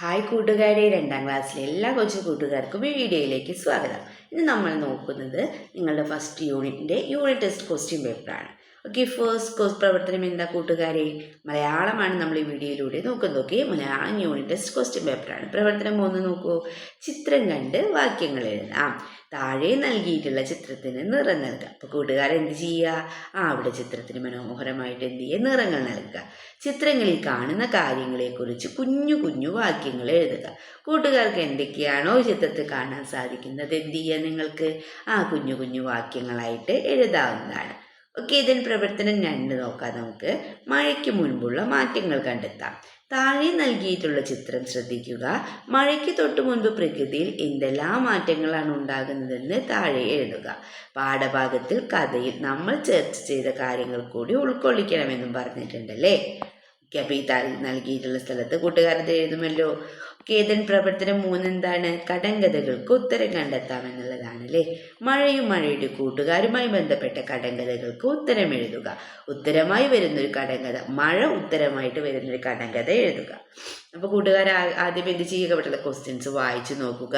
Hi കൂട്ടുകാരെ, 2ാം ക്ലാസ്സിലെ എല്ലാ കൊച്ചു കൂട്ടുകാർക്കും ഈ വീഡിയോയിലേക്ക് സ്വാഗതം. ഇന്ന് നമ്മൾ നോക്കുന്നത് നിങ്ങളുടെ ഫസ്റ്റ് യൂണിറ്റിൻ്റെ യൂണിറ്റ് ടെസ്റ്റ് ക്വസ്റ്റ്യൻ പേപ്പറാണ്. ഓക്കെ, ഫസ്റ്റ് പ്രവർത്തനം എന്താ കൂട്ടുകാരെ? മലയാളമാണ് നമ്മൾ ഈ വീഡിയോയിലൂടെ നോക്കുന്നത്. Okay, Malayalam unit test question പേപ്പറാണ്. പ്രവർത്തനം 3 നോക്കൂ. ചിത്രം കണ്ട് വാക്യങ്ങൾ എഴുതാം. താഴെ നൽകിയിട്ടുള്ള ചിത്രത്തിന് നിറം നൽകുക. അപ്പോൾ കൂട്ടുകാരെ എന്ത് ചെയ്യുക? അവിടെ ചിത്രത്തിന് മനോഹരമായിട്ട് എന്ത് ചെയ്യുക? നിറങ്ങൾ നൽകുക. ചിത്രങ്ങളിൽ കാണുന്ന കാര്യങ്ങളെക്കുറിച്ച് കുഞ്ഞു കുഞ്ഞു വാക്യങ്ങൾ എഴുതുക. കൂട്ടുകാർക്ക് എന്തൊക്കെയാണോ ചിത്രത്തിൽ കാണാൻ സാധിക്കുന്നത് എന്ത് ചെയ്യുക? നിങ്ങൾക്ക് കുഞ്ഞു കുഞ്ഞു വാക്യങ്ങളായിട്ട് എഴുതാവുന്നതാണ്. ഓക്കെ, ഇതിന് പ്രവർത്തനം 2 നോക്കാം. നമുക്ക് മഴയ്ക്ക് മുൻപുള്ള മാറ്റങ്ങൾ കണ്ടെത്താം. താഴെ നൽകിയിട്ടുള്ള ചിത്രം ശ്രദ്ധിക്കുക. മഴയ്ക്ക് തൊട്ടു മുൻപ് പ്രകൃതിയിൽ എന്തെല്ലാം മാറ്റങ്ങളാണ് ഉണ്ടാകുന്നതെന്ന് താഴെ എഴുതുക. പാഠഭാഗത്തിൽ കഥയിൽ നമ്മൾ ചർച്ച ചെയ്ത കാര്യങ്ങൾ കൂടി ഉൾക്കൊള്ളിക്കണമെന്നും പറഞ്ഞിട്ടുണ്ടല്ലേ. ഓക്കെ, അപ്പോൾ ഈ നൽകിയിട്ടുള്ള സ്ഥലത്ത് കൂട്ടുകാരത് എഴുതുമല്ലോ. ഓക്കെ, ഇതിന് പ്രവർത്തനം 3 എന്താണ്? കടങ്കഥകൾക്ക് ഉത്തരം കണ്ടെത്താമെന്നുള്ളതാണ് അല്ലേ. മഴയും മഴയുടെ കൂട്ടുകാരുമായി ബന്ധപ്പെട്ട കടങ്കഥകൾക്ക് ഉത്തരം എഴുതുക. ഉത്തരമായി വരുന്നൊരു കടങ്കഥ, മഴ ഉത്തരമായിട്ട് വരുന്നൊരു കടങ്കഥ എഴുതുക. അപ്പോൾ കൂട്ടുകാർ ആദ്യം എന്ത് ചെയ്യുക? ഇവിടെയുള്ള ക്വസ്റ്റ്യൻസ് വായിച്ചു നോക്കുക.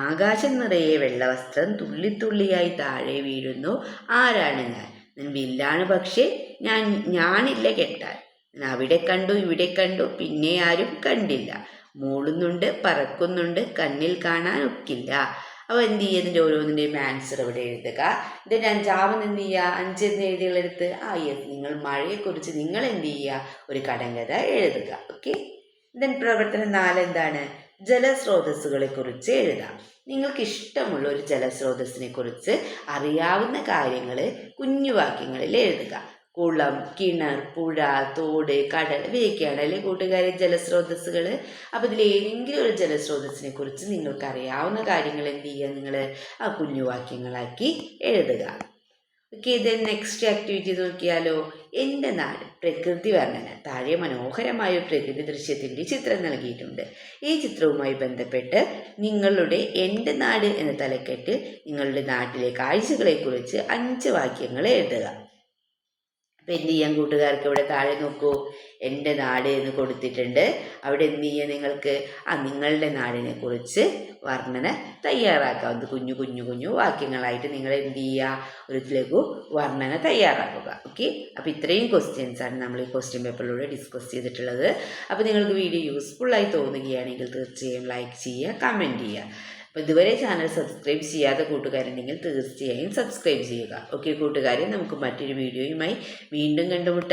ആകാശം നിറയെ വെള്ളവസ്ത്രം തുള്ളിത്തുള്ളിയായി താഴെ വീഴുന്നു. ആരാണ് ഞാൻ? വില്ലാണ്, പക്ഷേ ഞാനില്ല കെട്ടാൻ. അവിടെ കണ്ടു, ഇവിടെ കണ്ടു, പിന്നെ ആരും കണ്ടില്ല. മൂളുന്നുണ്ട്, പറക്കുന്നുണ്ട്, കണ്ണിൽ കാണാൻ ഒക്കില്ല. അപ്പോൾ എന്ത് ചെയ്യുക? ഇതിൻ്റെ ഓരോന്നിൻ്റെയും ആൻസർ ഇവിടെ എഴുതുക. ഇതിൻ്റെ 5ാമത് എന്ത് ചെയ്യുക? 5 എന്ന് എഴുതിയുള്ളെടുത്ത് നിങ്ങൾ മഴയെക്കുറിച്ച് നിങ്ങൾ എന്ത് ചെയ്യുക? ഒരു കടങ്കഥ എഴുതുക. ഓക്കെ, ഇതിന് പ്രവർത്തനം 4 എന്താണ്? ജലസ്രോതസ്സുകളെ കുറിച്ച് എഴുതാം. നിങ്ങൾക്ക് ഇഷ്ടമുള്ള ഒരു ജലസ്രോതസ്സിനെ കുറിച്ച് അറിയാവുന്ന കാര്യങ്ങൾ കുഞ്ഞു വാക്യങ്ങളിൽ എഴുതുക. കുളം, കിണർ, പുഴ, തോട്, കടൽ ഇവയൊക്കെയാണ് അല്ലേ കൂട്ടുകാരെ ജലസ്രോതസ്സുകൾ. അപ്പോൾ ഇതിൽ ഏതെങ്കിലും ഒരു ജലസ്രോതസ്സിനെ കുറിച്ച് നിങ്ങൾക്ക് അറിയാവുന്ന കാര്യങ്ങൾ എന്ത് ചെയ്യുക? നിങ്ങൾ കുഞ്ഞു വാക്യങ്ങളാക്കി എഴുതുക. ഓക്കെ, ഇത് നെക്സ്റ്റ് ആക്ടിവിറ്റി നോക്കിയാലോ. എൻ്റെ നാട് പ്രകൃതി വർണ്ണന. താഴെ മനോഹരമായ ഒരു പ്രകൃതി ദൃശ്യത്തിൻ്റെ ചിത്രം നൽകിയിട്ടുണ്ട്. ഈ ചിത്രവുമായി ബന്ധപ്പെട്ട് നിങ്ങളുടെ എൻ്റെ നാട് എന്ന തലക്കെട്ടിൽ നിങ്ങളുടെ നാട്ടിലെ കാഴ്ചകളെക്കുറിച്ച് 5 വാക്യങ്ങൾ എഴുതുക. അപ്പം എന്ത് ചെയ്യാൻ കൂട്ടുകാർക്ക് ഇവിടെ താഴെ നോക്കൂ, എൻ്റെ നാട് എന്ന് കൊടുത്തിട്ടുണ്ട്. അവിടെ എന്ത് ചെയ്യുക? നിങ്ങൾക്ക് നിങ്ങളുടെ നാടിനെ കുറിച്ച് വർണ്ണന തയ്യാറാക്കാവുന്നത് കുഞ്ഞു കുഞ്ഞു കുഞ്ഞു വാക്യങ്ങളായിട്ട് നിങ്ങൾ എന്ത് ചെയ്യുക? ഒരു ലഘു വർണ്ണന തയ്യാറാക്കുക. ഓക്കെ, അപ്പോൾ ഇത്രയും ക്വസ്റ്റ്യൻസാണ് നമ്മൾ ഈ ക്വസ്റ്റ്യൻ പേപ്പറിലൂടെ ഡിസ്കസ് ചെയ്തിട്ടുള്ളത്. അപ്പോൾ നിങ്ങൾക്ക് വീഡിയോ യൂസ്ഫുള്ളായി തോന്നുകയാണെങ്കിൽ തീർച്ചയായും ലൈക്ക് ചെയ്യുക, കമൻറ്റ് ചെയ്യുക. അപ്പോൾ ഇതുവരെ ചാനൽ സബ്സ്ക്രൈബ് ചെയ്യാത്ത കൂട്ടുകാരുണ്ടെങ്കിൽ തീർച്ചയായും സബ്സ്ക്രൈബ് ചെയ്യുക. ഓക്കെ കൂട്ടുകാരെ, നമുക്ക് മറ്റൊരു വീഡിയോയുമായി വീണ്ടും കണ്ടുമുട്ടാം.